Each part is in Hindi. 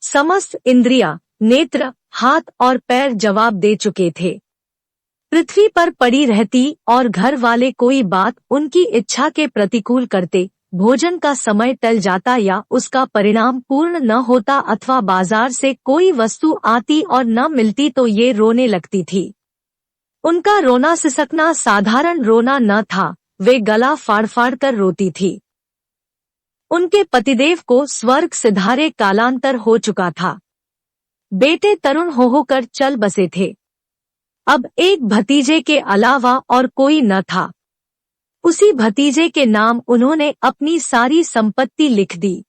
समस्त इंद्रियां, नेत्र, हाथ और पैर जवाब दे चुके थे। पृथ्वी पर पड़ी रहती और घर वाले कोई बात उनकी इच्छा के प्रतिकूल करते, भोजन का समय टल जाता या उसका परिणाम पूर्ण न होता अथवा बाजार से कोई वस्तु आती और न मिलती तो ये रोने लगती थी। उनका रोना सिसकना साधारण रोना न था, वे गला फाड़ फाड़ कर रोती थी। उनके पतिदेव को स्वर्ग सिधारे कालांतर हो चुका था। बेटे तरुण होकर चल बसे थे। अब एक भतीजे के अलावा और कोई न था। उसी भतीजे के नाम उन्होंने अपनी सारी संपत्ति लिख दी।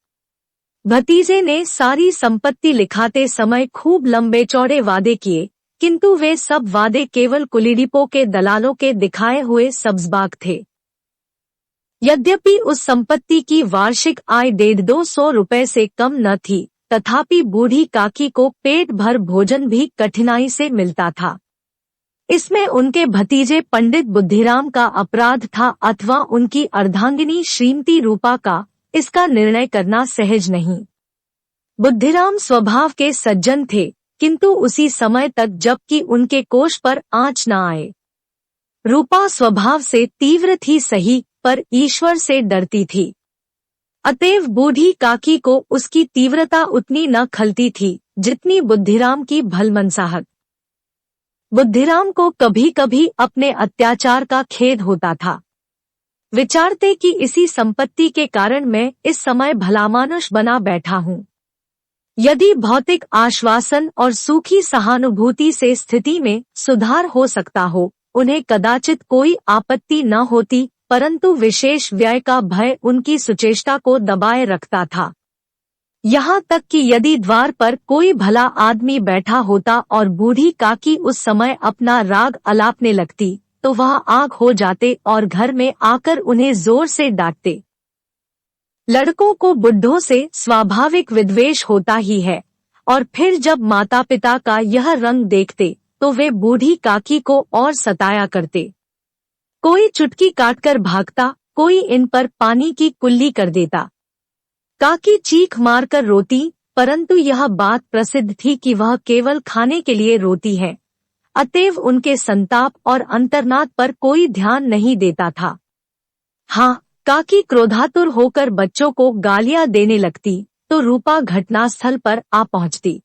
भतीजे ने सारी संपत्ति लिखाते समय खूब लंबे चौड़े वादे किए, किंतु वे सब वादे केवल कुलीडिपों के दलालों के दिखाए हुए सब्ज़बाग थे। यद्यपि उस संपत्ति की वार्षिक आय 150 रुपए से कम न थी, तथापि बूढ़ी काकी को पेट भर भोजन भी कठिनाई से मिलता था। इसमें उनके भतीजे पंडित बुद्धिराम का अपराध था अथवा उनकी अर्धांगिनी श्रीमती रूपा का, इसका निर्णय करना सहज नहीं। बुद्धिराम स्वभाव के सज्जन थे, किंतु उसी समय तक जबकि उनके कोष पर आँच न आए। रूपा स्वभाव से तीव्र थी सही, पर ईश्वर से डरती थी। अतएव बूढ़ी काकी को उसकी तीव्रता उतनी न खलती थी जितनी बुद्धिराम की भलमनसाहट। बुद्धिराम को कभी कभी अपने अत्याचार का खेद होता था। विचारते कि इसी संपत्ति के कारण मैं इस समय भलामानुष बना बैठा हूँ। यदि भौतिक आश्वासन और सूखी सहानुभूति से स्थिति में सुधार हो सकता हो, उन्हें कदाचित कोई आपत्ति न होती, परंतु विशेष व्यय का भय उनकी सुचेष्टा को दबाए रखता था। यहाँ तक कि यदि द्वार पर कोई भला आदमी बैठा होता और बूढ़ी काकी उस समय अपना राग अलापने लगती, तो वह आग हो जाते और घर में आकर उन्हें जोर से डांटते। लड़कों को बुढ़ों से स्वाभाविक विद्वेष होता ही है, और फिर जब माता पिता का यह रंग देखते तो वे बूढ़ी काकी को और सताया करते। कोई चुटकी काटकर भागता, कोई इन पर पानी की कुल्ली कर देता। काकी चीख मारकर रोती, परंतु यह बात प्रसिद्ध थी कि वह केवल खाने के लिए रोती है, अतएव उनके संताप और अंतर्नाद पर कोई ध्यान नहीं देता था। हाँ, काकी क्रोधातुर होकर बच्चों को गालियां देने लगती तो रूपा घटनास्थल पर आ पहुंचती।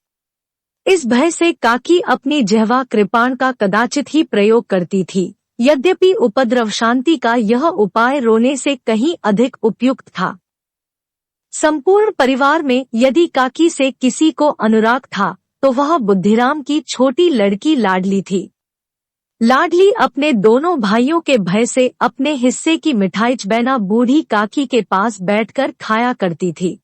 इस भय से काकी अपनी जिह्वा कृपाण का कदाचित ही प्रयोग करती थी, यद्यपि उपद्रव शांति का यह उपाय रोने से कहीं अधिक उपयुक्त था। संपूर्ण परिवार में यदि काकी से किसी को अनुराग था तो वह बुद्धिराम की छोटी लड़की लाडली थी। लाडली अपने दोनों भाइयों के भय से अपने हिस्से की मिठाई चबैना बूढ़ी काकी के पास बैठकर खाया करती थी।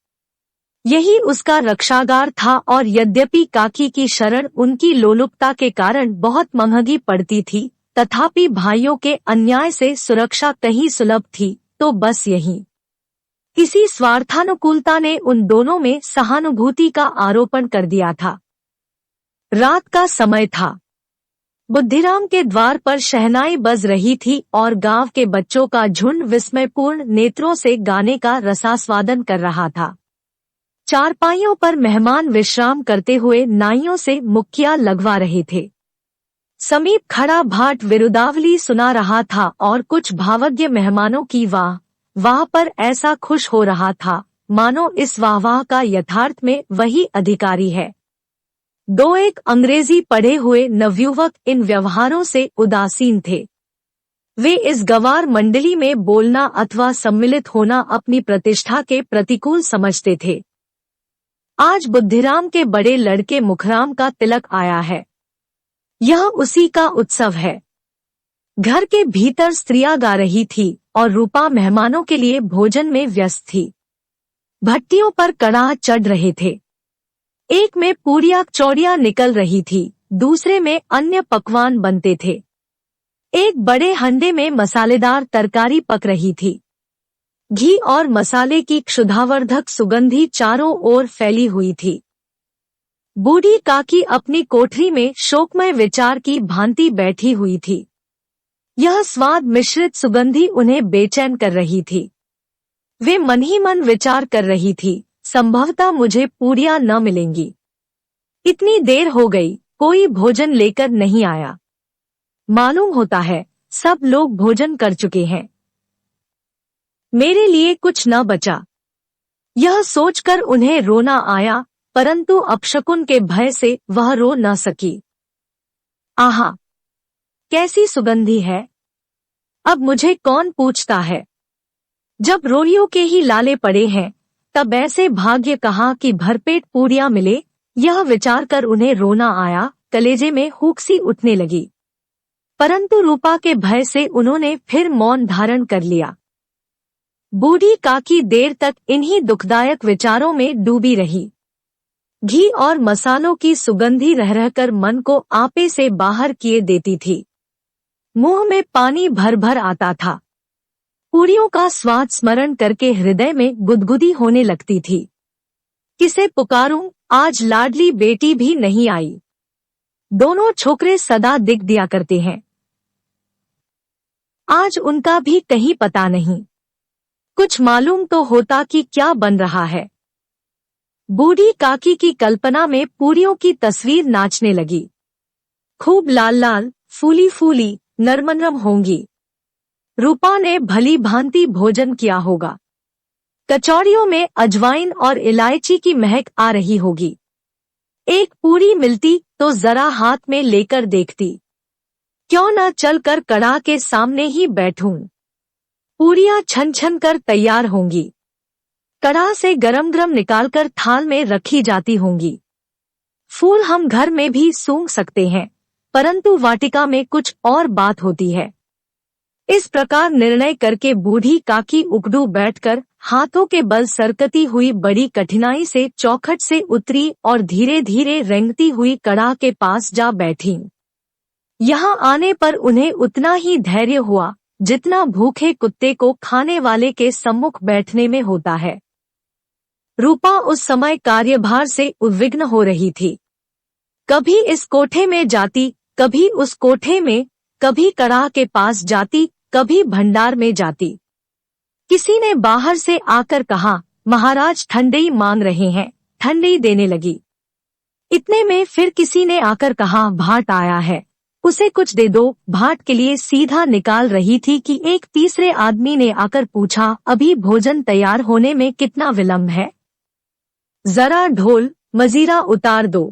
यही उसका रक्षागार था, और यद्यपि काकी की शरण उनकी लोलुपता के कारण बहुत महंगी पड़ती थी, तथापि भाइयों के अन्याय से सुरक्षा कहीं सुलभ थी। तो बस यही इसी स्वार्थानुकूलता ने उन दोनों में सहानुभूति का आरोपण कर दिया था। रात का समय था। बुद्धिराम के द्वार पर शहनाई बज रही थी और गांव के बच्चों का झुंड विस्मयपूर्ण नेत्रों से गाने का रसास्वादन कर रहा था। चारपाइयों पर मेहमान विश्राम करते हुए नाइयों से मुक्कियां लगवा रहे थे। समीप खड़ा भाट विरुदावली सुना रहा था और कुछ भावज्ञ मेहमानों की वाह वाह पर ऐसा खुश हो रहा था मानो इस वाह का यथार्थ में वही अधिकारी है। दो एक अंग्रेजी पढ़े हुए नवयुवक इन व्यवहारों से उदासीन थे। वे इस गवार मंडली में बोलना अथवा सम्मिलित होना अपनी प्रतिष्ठा के प्रतिकूल समझते थे। आज बुद्धिराम के बड़े लड़के मुखराम का तिलक आया है। यह उसी का उत्सव है। घर के भीतर स्त्रियां गा रही थी और रूपा मेहमानों के लिए भोजन में व्यस्त थी। भट्टियों पर कड़ाह चढ़ रहे थे। एक में पूरियां चौड़ियां निकल रही थी, दूसरे में अन्य पकवान बनते थे। एक बड़े हंडे में मसालेदार तरकारी पक रही थी। घी और मसाले की क्षुधावर्धक सुगंधी चारों ओर फैली हुई थी। बूढ़ी काकी अपनी कोठरी में शोकमय विचार की भांति बैठी हुई थी। यह स्वाद मिश्रित सुगंधी उन्हें बेचैन कर रही थी। वे मन ही मन विचार कर रही थी, संभवतः मुझे पूरियां न मिलेंगी। इतनी देर हो गई, कोई भोजन लेकर नहीं आया। मालूम होता है सब लोग भोजन कर चुके हैं, मेरे लिए कुछ न बचा। यह सोचकर उन्हें रोना आया, परंतु अपशकुन के भय से वह रो न सकी। आहा, कैसी सुगंधी है, अब मुझे कौन पूछता है। जब रोइयों के ही लाले पड़े हैं, तब ऐसे भाग्य कहाँ कि भरपेट पूरियां मिले। यह विचार कर उन्हें रोना आया, कलेजे में हुक सी उठने लगी। परंतु रूपा के भय से उन्होंने फिर मौन धारण कर लिया। बूढ़ी काकी देर तक इन्हीं दुखदायक विचारों में डूबी रही। घी और मसालों की सुगंधी रह रहकर मन को आपे से बाहर किए देती थी। मुंह में पानी भर भर आता था। पूरियों का स्वाद स्मरण करके हृदय में गुदगुदी होने लगती थी। किसे पुकारूं, आज लाडली बेटी भी नहीं आई। दोनों छोकरे सदा दिख दिया करते हैं, आज उनका भी कहीं पता नहीं। कुछ मालूम तो होता कि क्या बन रहा है। बूढ़ी काकी की कल्पना में पूरियों की तस्वीर नाचने लगी। खूब लाल लाल, फूली फूली, नरम होंगी। रूपा ने भली भांति भोजन किया होगा। कचौड़ियों में अजवाइन और इलायची की महक आ रही होगी। एक पूरी मिलती तो जरा हाथ में लेकर देखती। क्यों न चलकर कड़ाह के सामने ही बैठूं। पूरियां छन छन कर तैयार होंगी। कड़ाह से गरम गरम निकालकर थाल में रखी जाती होंगी। फूल हम घर में भी सूंघ सकते हैं, परंतु वाटिका में कुछ और बात होती है। इस प्रकार निर्णय करके बूढ़ी काकी उकड़ू बैठकर हाथों के बल सरकती हुई बड़ी कठिनाई से चौखट से उतरी और धीरे धीरे रेंगती हुई कड़ाह के पास जा बैठी। यहाँ आने पर उन्हें उतना ही धैर्य हुआ जितना भूखे कुत्ते को खाने वाले के सम्मुख बैठने में होता है। रूपा उस समय कार्यभार से उद्विग्न हो रही थी। कभी इस कोठे में जाती, कभी उस कोठे में, कभी कड़ाह के पास जाती, कभी भंडार में जाती। किसी ने बाहर से आकर कहा, महाराज ठंडई मांग रहे हैं, ठंडई देने लगी। इतने में फिर किसी ने आकर कहा, भाट आया है, उसे कुछ दे दो। भाट के लिए सीधा निकाल रही थी कि एक तीसरे आदमी ने आकर पूछा, अभी भोजन तैयार होने में कितना विलंब है, जरा ढोल मजीरा उतार दो।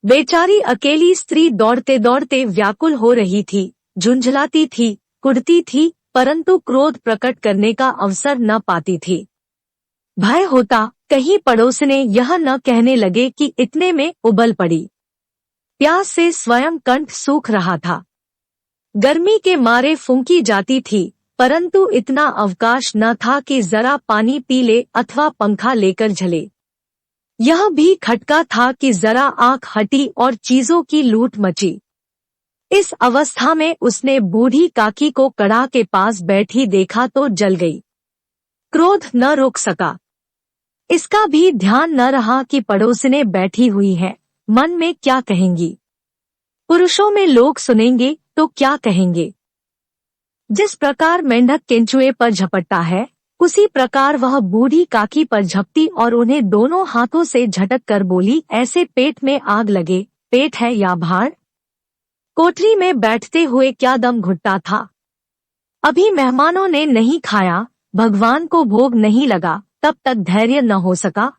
बेचारी अकेली स्त्री दौड़ते दौड़ते व्याकुल हो रही थी, झुंझलाती थी, कुढ़ती थी, परंतु क्रोध प्रकट करने का अवसर न पाती थी। भय होता कहीं पड़ोसने यह न कहने लगे कि इतने में उबल पड़ी। प्यास से स्वयं कंठ सूख रहा था। गर्मी के मारे फूंकी जाती थी, परंतु इतना अवकाश न था कि जरा पानी पी ले अथवा पंखा लेकर झले। यह भी खटका था कि जरा आंख हटी और चीजों की लूट मची। इस अवस्था में उसने बूढ़ी काकी को कड़ाह के पास बैठी देखा तो जल गई। क्रोध न रोक सका। इसका भी ध्यान न रहा कि पड़ोसने बैठी हुई है, मन में क्या कहेंगी। पुरुषों में लोग सुनेंगे तो क्या कहेंगे। जिस प्रकार मेंढक केंचुए पर झपटता है, उसी प्रकार वह बूढ़ी काकी पर झपटी और उन्हें दोनों हाथों से झटक कर बोली, ऐसे पेट में आग लगे, पेट है या भाड़। कोठरी में बैठते हुए क्या दम घुटता था। अभी मेहमानों ने नहीं खाया, भगवान को भोग नहीं लगा, तब तक धैर्य न हो सका।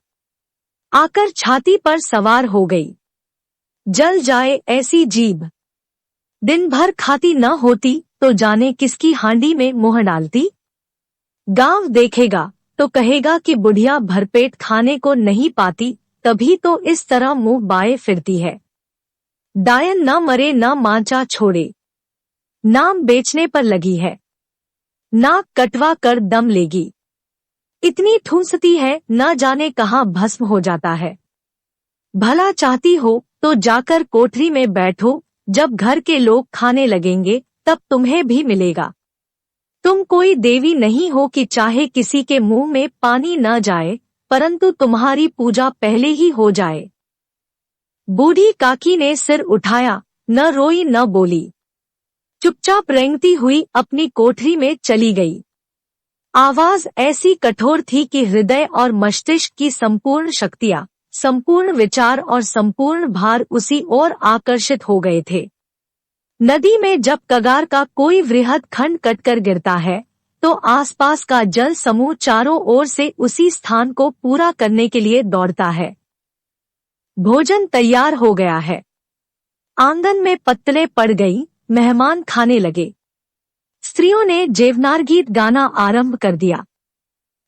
आकर छाती पर सवार हो गई। जल जाए ऐसी जीभ। दिन भर खाती न होती तो जाने किसकी हांडी में मुंह डालती। गांव देखेगा तो कहेगा कि बुढ़िया भरपेट खाने को नहीं पाती, तभी तो इस तरह मुंह बाए फिरती है। डायन न मरे न मांचा छोड़े, नाम बेचने पर लगी है। नाक कटवा कर दम लेगी। इतनी ठूंसती है, न जाने कहाँ भस्म हो जाता है। भला चाहती हो तो जाकर कोठरी में बैठो, जब घर के लोग खाने लगेंगे तब तुम्हें भी मिलेगा। तुम कोई देवी नहीं हो कि चाहे किसी के मुंह में पानी न जाए, परंतु तुम्हारी पूजा पहले ही हो जाए। बूढ़ी काकी ने सिर उठाया, न रोई न बोली, चुपचाप रेंगती हुई अपनी कोठरी में चली गई। आवाज ऐसी कठोर थी कि हृदय और मस्तिष्क की संपूर्ण शक्तियां संपूर्ण विचार और संपूर्ण भार उसी ओर आकर्षित हो गए थे। नदी में जब कगार का कोई वृहद खंड कटकर गिरता है तो आसपास का जल समूह चारों ओर से उसी स्थान को पूरा करने के लिए दौड़ता है। भोजन तैयार हो गया है। आंगन में पत्तलें पड़ गई, मेहमान खाने लगे। स्त्रियों ने जेवनार गीत गाना आरंभ कर दिया।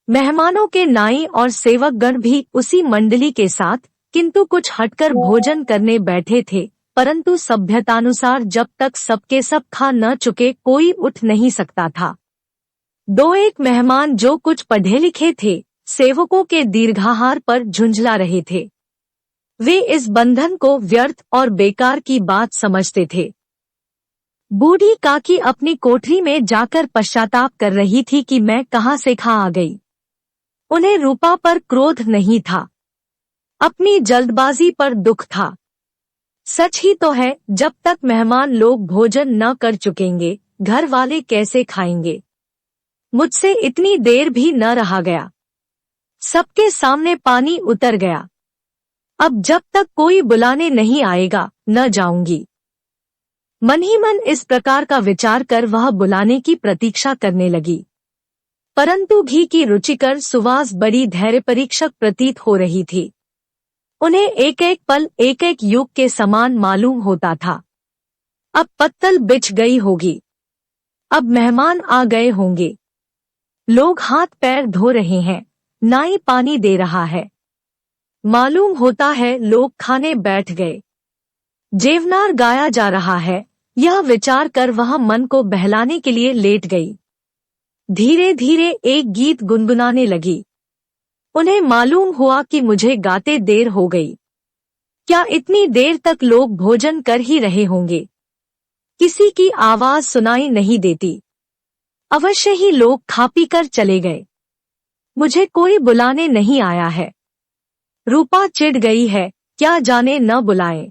मेहमानों के नाई और सेवकगण भी उसी मंडली के साथ किंतु कुछ हटकर भोजन करने बैठे थे, परंतु सभ्यतानुसार जब तक सबके सब खा न चुके कोई उठ नहीं सकता था। दो एक मेहमान जो कुछ पढ़े लिखे थे, सेवकों के दीर्घाहार पर झुंझला रहे थे। वे इस बंधन को व्यर्थ और बेकार की बात समझते थे। बूढ़ी काकी अपनी कोठरी में जाकर पश्चाताप कर रही थी कि मैं कहाँ से खा आ गई। उन्हें रूपा पर क्रोध नहीं था, अपनी जल्दबाजी पर दुख था। सच ही तो है, जब तक मेहमान लोग भोजन न कर चुकेंगे घर वाले कैसे खाएंगे। मुझसे इतनी देर भी न रहा गया। सबके सामने पानी उतर गया। अब जब तक कोई बुलाने नहीं आएगा न जाऊंगी। मन ही मन इस प्रकार का विचार कर वह बुलाने की प्रतीक्षा करने लगी, परंतु घी की रुचिकर सुवास बड़ी धैर्य परीक्षक प्रतीत हो रही थी। उन्हें एक एक पल एक एक युग के समान मालूम होता था। अब पत्तल बिछ गई होगी, अब मेहमान आ गए होंगे, लोग हाथ पैर धो रहे हैं, नाई पानी दे रहा है, मालूम होता है लोग खाने बैठ गए, जेवनार गाया जा रहा है। यह विचार कर वह मन को बहलाने के लिए लेट गई। धीरे धीरे एक गीत गुनगुनाने लगी। उन्हें मालूम हुआ कि मुझे गाते देर हो गई। क्या इतनी देर तक लोग भोजन कर ही रहे होंगे? किसी की आवाज सुनाई नहीं देती। अवश्य ही लोग खा पी कर चले गए। मुझे कोई बुलाने नहीं आया है। रूपा चिढ़ गई है, क्या जाने न बुलाए।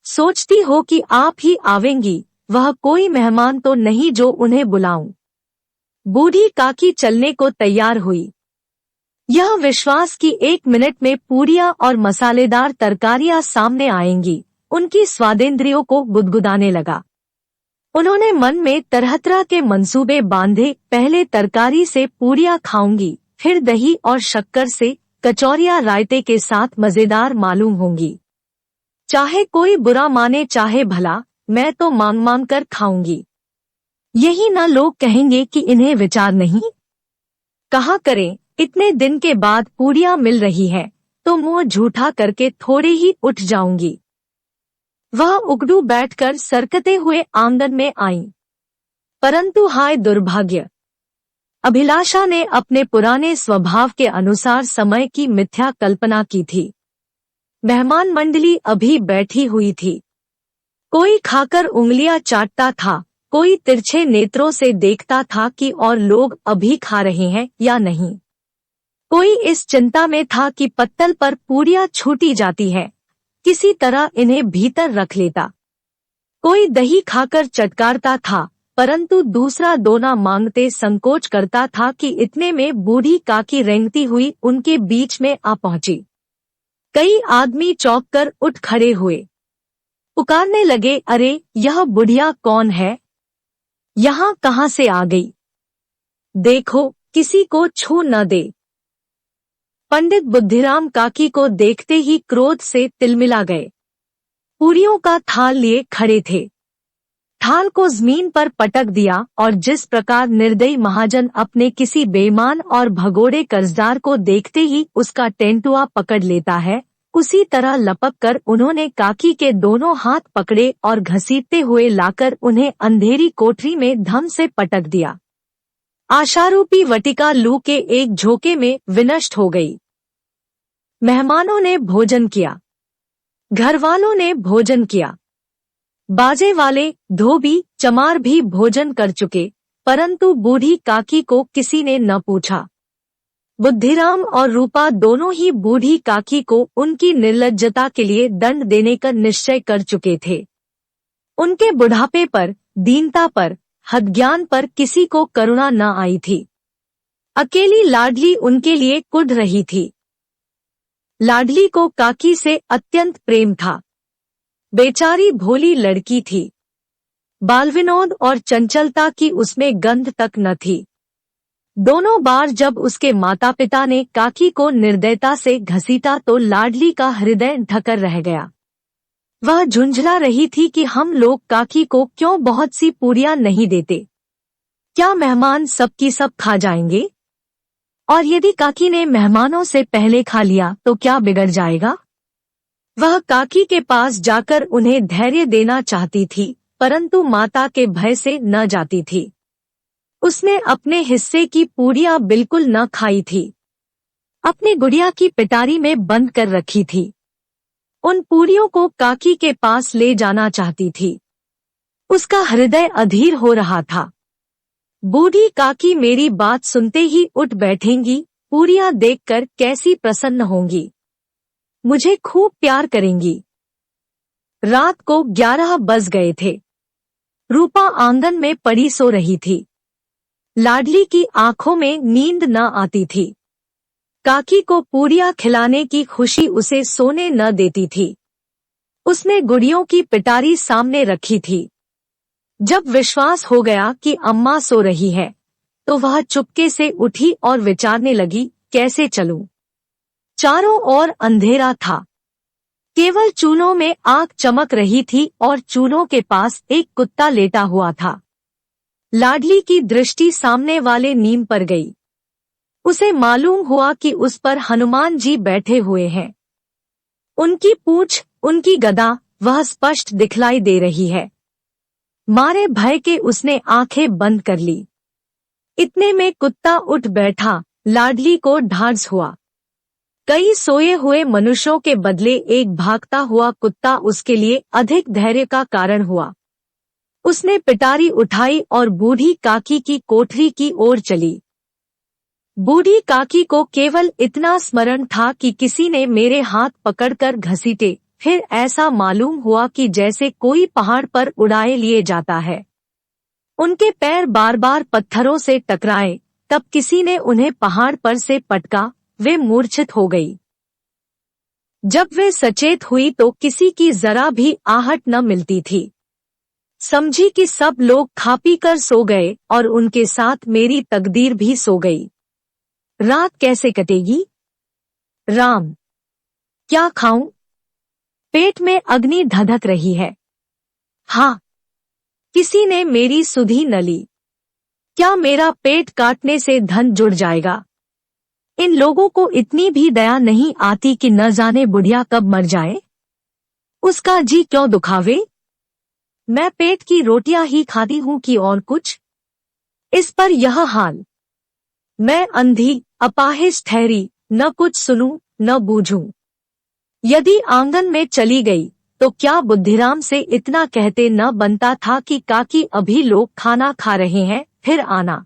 सोचती हो कि आप ही आवेंगी, वह कोई मेहमान तो नहीं जो उन्हें बुलाऊं। बूढ़ी काकी चलने को तैयार हुई। यह विश्वास कि 1 मिनट में पूरियां और मसालेदार तरकारियां सामने आएंगी, उनकी स्वादेंद्रियों को गुदगुदाने लगा। उन्होंने मन में तरह तरह के मंसूबे बांधे। पहले तरकारी से पूरियां खाऊंगी, फिर दही और शक्कर से, कचौरियां रायते के साथ मजेदार मालूम होंगी। चाहे कोई बुरा माने चाहे भला, मैं तो मांग मांग कर खाऊंगी। यही न लोग कहेंगे कि इन्हें विचार नहीं। कहा करें, इतने दिन के बाद पूरियां मिल रही है तो मुंह झूठा करके थोड़े ही उठ जाऊंगी। वह उगडू बैठकर सरकते हुए आंगन में आईं। परंतु हाय दुर्भाग्य! अभिलाषा ने अपने पुराने स्वभाव के अनुसार समय की मिथ्या कल्पना की थी। मेहमान मंडली अभी बैठी हुई थी। कोई खाकर उंगलियां चाटता था, कोई तिरछे नेत्रों से देखता था कि और लोग अभी खा रहे हैं या नहीं। कोई इस चिंता में था कि पत्तल पर पूरियां छूटी जाती है, किसी तरह इन्हें भीतर रख लेता। कोई दही खाकर चटकारता था, परंतु दूसरा दोना मांगते संकोच करता था कि इतने में बूढ़ी काकी रेंगती हुई उनके बीच में आ पहुंची। कई आदमी चौंक कर उठ खड़े हुए, पुकारने लगे, अरे यह बुढ़िया कौन है? यहाँ कहाँ से आ गई? देखो, किसी को छू न दे। पंडित बुद्धिराम काकी को देखते ही क्रोध से तिलमिला गए। पूरियों का थाल लिए खड़े थे। थाल को जमीन पर पटक दिया और जिस प्रकार निर्दयी महाजन अपने किसी बेईमान और भगोड़े कर्जदार को देखते ही उसका टेंटुआ पकड़ लेता है, उसी तरह लपक कर उन्होंने काकी के दोनों हाथ पकड़े और घसीटते हुए लाकर उन्हें अंधेरी कोठरी में धम से पटक दिया। आशारूपी वटिका लू के एक झोंके में विनष्ट हो गई। मेहमानों ने भोजन किया, घरवालों ने भोजन किया, बाजे वाले, धोबी, चमार भी भोजन कर चुके, परंतु बूढ़ी काकी को किसी ने न पूछा। बुद्धिराम और रूपा दोनों ही बूढ़ी काकी को उनकी निर्लज्जता के लिए दंड देने का निश्चय कर चुके थे। उनके बुढ़ापे पर, दीनता पर, हदज्ञान पर किसी को करुणा न आई थी। अकेली लाडली उनके लिए कुढ़ रही थी। लाडली को काकी से अत्यंत प्रेम था। बेचारी भोली लड़की थी। बालविनोद और चंचलता की उसमें गंध तक न थी। दोनों बार जब उसके माता पिता ने काकी को निर्दयता से घसीटा तो लाडली का हृदय ढकर रह गया। वह झुंझला रही थी कि हम लोग काकी को क्यों बहुत सी पूरियां नहीं देते। क्या मेहमान सब की सब खा जाएंगे? और यदि काकी ने मेहमानों से पहले खा लिया तो क्या बिगड़ जाएगा? वह काकी के पास जाकर उन्हें धैर्य देना चाहती थी, परंतु माता के भय से न जाती थी। उसने अपने हिस्से की पूरियां बिल्कुल न खाई थी। अपनी गुड़िया की पिटारी में बंद कर रखी थी। उन पूरियों को काकी के पास ले जाना चाहती थी। उसका हृदय अधीर हो रहा था। बूढ़ी काकी मेरी बात सुनते ही उठ बैठेंगी, पूरियां देखकर कैसी प्रसन्न होंगी, मुझे खूब प्यार करेंगी। रात को 11 बज गए थे। रूपा आंगन में पड़ी सो रही थी। लाडली की आंखों में नींद न आती थी। काकी को पूरियां खिलाने की खुशी उसे सोने न देती थी। उसने गुड़ियों की पिटारी सामने रखी थी। जब विश्वास हो गया कि अम्मा सो रही है, तो वह चुपके से उठी और विचारने लगी, कैसे चलूं? चारों ओर अंधेरा था। केवल चूल्हों में आग चमक रही थी और चूल्हों के पास एक कुत्ता लेटा हुआ था। लाडली की दृष्टि सामने वाले नीम पर गई। उसे मालूम हुआ कि उस पर हनुमान जी बैठे हुए हैं। उनकी पूंछ, उनकी गदा वह स्पष्ट दिखलाई दे रही है। मारे भय के उसने आंखें बंद कर ली। इतने में कुत्ता उठ बैठा। लाडली को ढाढ़स हुआ। कई सोए हुए मनुष्यों के बदले एक भागता हुआ कुत्ता उसके लिए अधिक धैर्य का कारण हुआ। उसने पिटारी उठाई और बूढ़ी काकी की कोठरी की ओर चली। बूढ़ी काकी को केवल इतना स्मरण था कि किसी ने मेरे हाथ पकड़कर घसीटे। फिर ऐसा मालूम हुआ कि जैसे कोई पहाड़ पर उड़ाए लिए जाता है। उनके पैर बार बार पत्थरों से टकराए, तब किसी ने उन्हें पहाड़ पर से पटका। वे मूर्छित हो गई। जब वे सचेत हुई तो किसी की जरा भी आहट न मिलती थी। समझी कि सब लोग खा पी कर सो गए और उनके साथ मेरी तकदीर भी सो गई। रात कैसे कटेगी? राम, क्या खाऊं? पेट में अग्नि धधक रही है। हाँ, किसी ने मेरी सुधि न ली। क्या मेरा पेट काटने से धन जुड़ जाएगा? इन लोगों को इतनी भी दया नहीं आती कि न जाने बुढ़िया कब मर जाए। उसका जी क्यों दुखावे? मैं पेट की रोटियां ही खाती हूं कि और कुछ? इस पर यह हाल। मैं अंधी अपाहिज ठहरी, न कुछ सुनूं न बूझूं। यदि आंगन में चली गई तो क्या बुद्धिराम से इतना कहते न बनता था कि काकी अभी लोग खाना खा रहे हैं, फिर आना।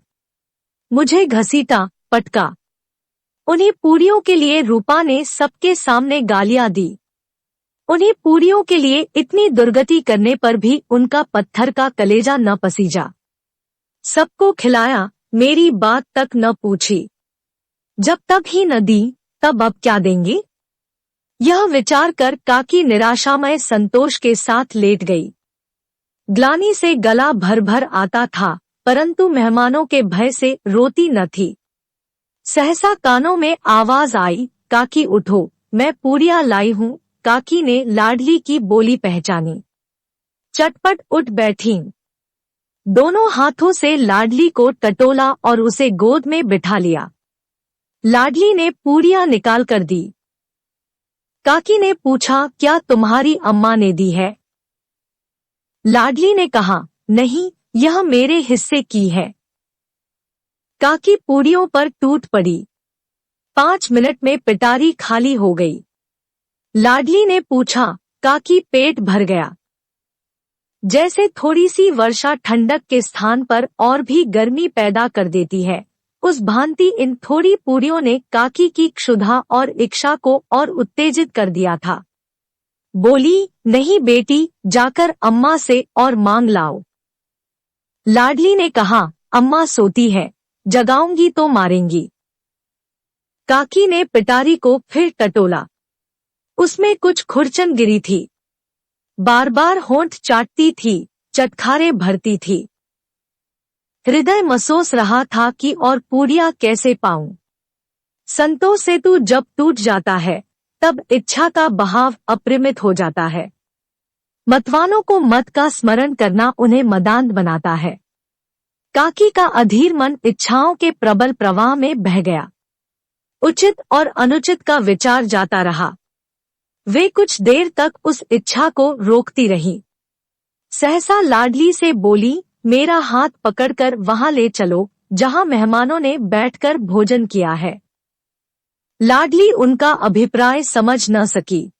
मुझे घसीटा, पटका। उन्हीं पूरियों के लिए रूपा ने सबके सामने गालियां दी। उन्हीं पूरियों के लिए इतनी दुर्गति करने पर भी उनका पत्थर का कलेजा न पसीजा। सबको खिलाया, मेरी बात तक न पूछी। जब तक ही न दी, तब अब क्या देंगे? यह विचार कर काकी निराशामय संतोष के साथ लेट गई। ग्लानि से गला भर भर आता था, परंतु मेहमानों के भय से रोती न थी। सहसा कानों में आवाज आई, काकी उठो, मैं पूरियां लाई हूं। काकी ने लाडली की बोली पहचानी। चटपट उठ बैठी। दोनों हाथों से लाडली को टटोला और उसे गोद में बिठा लिया। लाडली ने पूरियां निकाल कर दी। काकी ने पूछा, क्या तुम्हारी अम्मा ने दी है? लाडली ने कहा, नहीं, यह मेरे हिस्से की है। काकी पूरियों पर टूट पड़ी। 5 मिनट में पिटारी खाली हो गई। लाडली ने पूछा, काकी पेट भर गया? जैसे थोड़ी सी वर्षा ठंडक के स्थान पर और भी गर्मी पैदा कर देती है, उस भांति इन थोड़ी पूरियों ने काकी की क्षुधा और इच्छा को और उत्तेजित कर दिया था। बोली, नहीं बेटी, जाकर अम्मा से और मांग लाओ। लाडली ने कहा, अम्मा सोती है, जगाऊंगी तो मारेंगी। काकी ने पिटारी को फिर टटोला। उसमें कुछ खुरचन गिरी थी, बार बार होंठ चाटती थी, चटखारे भरती थी। हृदय मसोस रहा था कि और पूरियां कैसे पाऊं। संतों से तू जब टूट जाता है तब इच्छा का बहाव अपरिमित हो जाता है। मतवानों को मत का स्मरण करना उन्हें मदांध बनाता है। काकी का अधीर मन इच्छाओं के प्रबल प्रवाह में बह गया। उचित और अनुचित का विचार जाता रहा। वे कुछ देर तक उस इच्छा को रोकती रही। सहसा लाडली से बोली, मेरा हाथ पकड़कर वहां ले चलो जहां मेहमानों ने बैठकर भोजन किया है। लाडली उनका अभिप्राय समझ न सकी।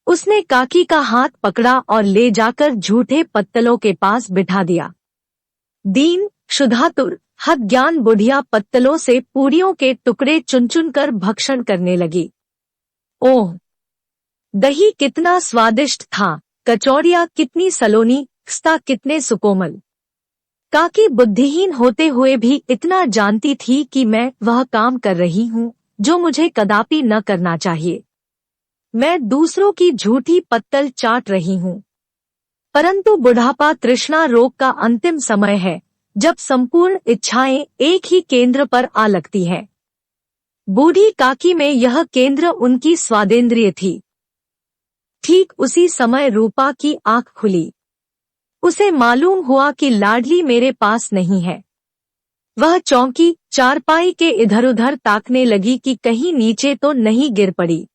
उसने काकी का हाथ पकड़ा और ले जाकर झूठे पत्तलों के पास बिठा दिया। दीन, क्षुधातुर, हद ज्ञान बुढ़िया पत्तलों से पूरियों के टुकड़े चुन चुन कर भक्षण करने लगी। ओह! दही कितना स्वादिष्ट था, कचौड़ियाँ कितनी सलोनी, खस्ता कितने सुकोमल। काकी बुद्धिहीन होते हुए भी इतना जानती थी कि मैं वह काम कर रही हूँ जो मुझे कदापि न करना चाहिए। मैं दूसरों की झूठी पत्तल चाट रही हूँ। परंतु बुढ़ापा तृष्णा रोग का अंतिम समय है, जब संपूर्ण इच्छाएं एक ही केंद्र पर आ लगती है। बूढ़ी काकी में यह केंद्र उनकी स्वादेंद्रिय थी। ठीक उसी समय रूपा की आंख खुली। उसे मालूम हुआ कि लाडली मेरे पास नहीं है। वह चौंकी, चारपाई के इधर उधर ताकने लगी कि कहीं नीचे तो नहीं गिर पड़ी।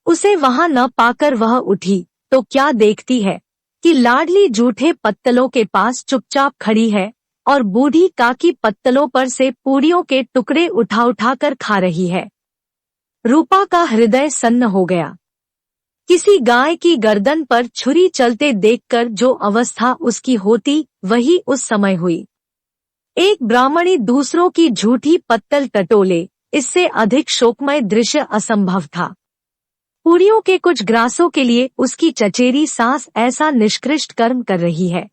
उसे वहां न पाकर वह उठी तो क्या देखती है कि लाडली जूठे पत्तलों के पास चुपचाप खड़ी है और बूढ़ी काकी पत्तलों पर से पूरियों के टुकड़े उठा उठा कर खा रही है। रूपा का हृदय सन्न हो गया। किसी गाय की गर्दन पर छुरी चलते देखकर जो अवस्था उसकी होती वही उस समय हुई। एक ब्राह्मणी दूसरों की झूठी पत्तल टटोले, इससे अधिक शोकमय दृश्य असंभव था। पूरियों के कुछ ग्रासों के लिए उसकी चचेरी सास ऐसा निष्कृष्ट कर्म कर रही है।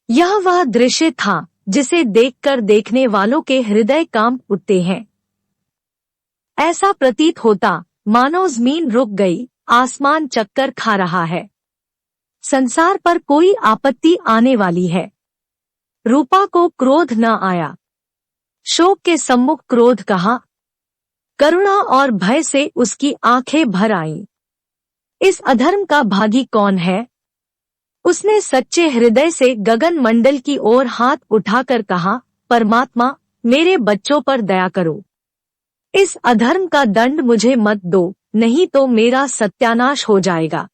यह वह दृश्य था जिसे देखकर देखने वालों के हृदय कांप उठते हैं। ऐसा प्रतीत होता मानो ज़मीन रुक गई, आसमान चक्कर खा रहा है। संसार पर कोई आपत्ति आने वाली है। रूपा को क्रोध न आया। शोक के सम्मुख क्रोध कहाँ? करुणा और भय से उसकी आंखें भर आईं। इस अधर्म का भागी कौन है? उसने सच्चे हृदय से गगन मंडल की ओर हाथ उठाकर कहा, परमात्मा, मेरे बच्चों पर दया करो। इस अधर्म का दंड मुझे मत दो, नहीं तो मेरा सत्यानाश हो जाएगा।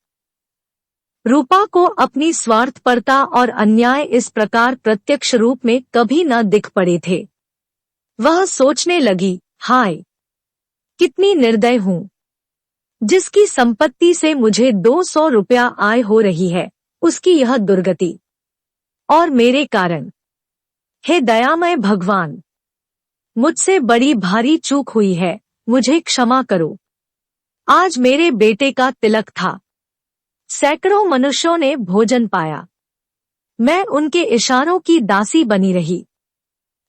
रूपा को अपनी स्वार्थपरता और अन्याय इस प्रकार प्रत्यक्ष रूप में कभी न दिख पड़े थे। वह सोचने लगी, हाय, कितनी निर्दय हूँ। जिसकी संपत्ति से मुझे 200 रुपया आय हो रही है, उसकी यह दुर्गति, और मेरे कारण। हे दयामय भगवान, मुझसे बड़ी भारी चूक हुई है, मुझे क्षमा करो। आज मेरे बेटे का तिलक था। सैकड़ों मनुष्यों ने भोजन पाया। मैं उनके इशारों की दासी बनी रही।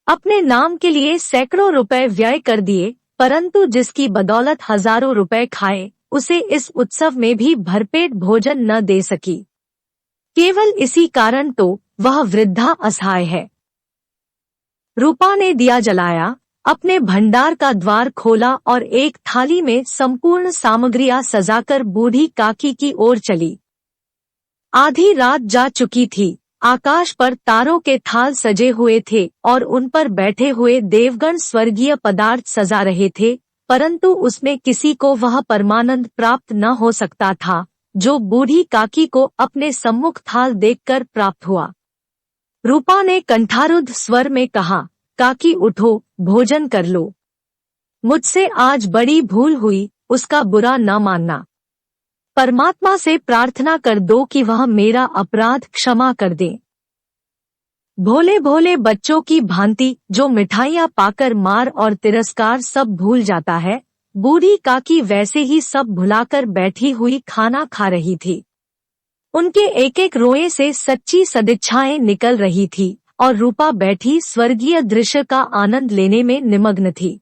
अपने नाम के लिए सैकड़ों रुपए व्यय कर दिए, परंतु जिसकी बदौलत हजारों रुपए खाए, उसे इस उत्सव में भी भरपेट भोजन न दे सकी। केवल इसी कारण तो वह वृद्धा असहाय है। रूपा ने दिया जलाया, अपने भंडार का द्वार खोला और एक थाली में संपूर्ण सामग्रियां सजाकर बूढ़ी काकी की ओर चली। आधी रात जा चुकी थी। आकाश पर तारों के थाल सजे हुए थे और उन पर बैठे हुए देवगण स्वर्गीय पदार्थ सजा रहे थे, परंतु उसमें किसी को वह परमानंद प्राप्त न हो सकता था जो बूढ़ी काकी को अपने सम्मुख थाल देखकर प्राप्त हुआ। रूपा ने कंठारुद्ध स्वर में कहा, काकी उठो, भोजन कर लो। मुझसे आज बड़ी भूल हुई, उसका बुरा न मानना। परमात्मा से प्रार्थना कर दो कि वह मेरा अपराध क्षमा कर दे। भोले भोले बच्चों की भांति जो मिठाइयाँ पाकर मार और तिरस्कार सब भूल जाता है, बूढ़ी काकी वैसे ही सब भुलाकर बैठी हुई खाना खा रही थी। उनके एक एक रोए से सच्ची सदिच्छाएं निकल रही थी और रूपा बैठी स्वर्गीय दृश्य का आनंद लेने में निमग्न थी।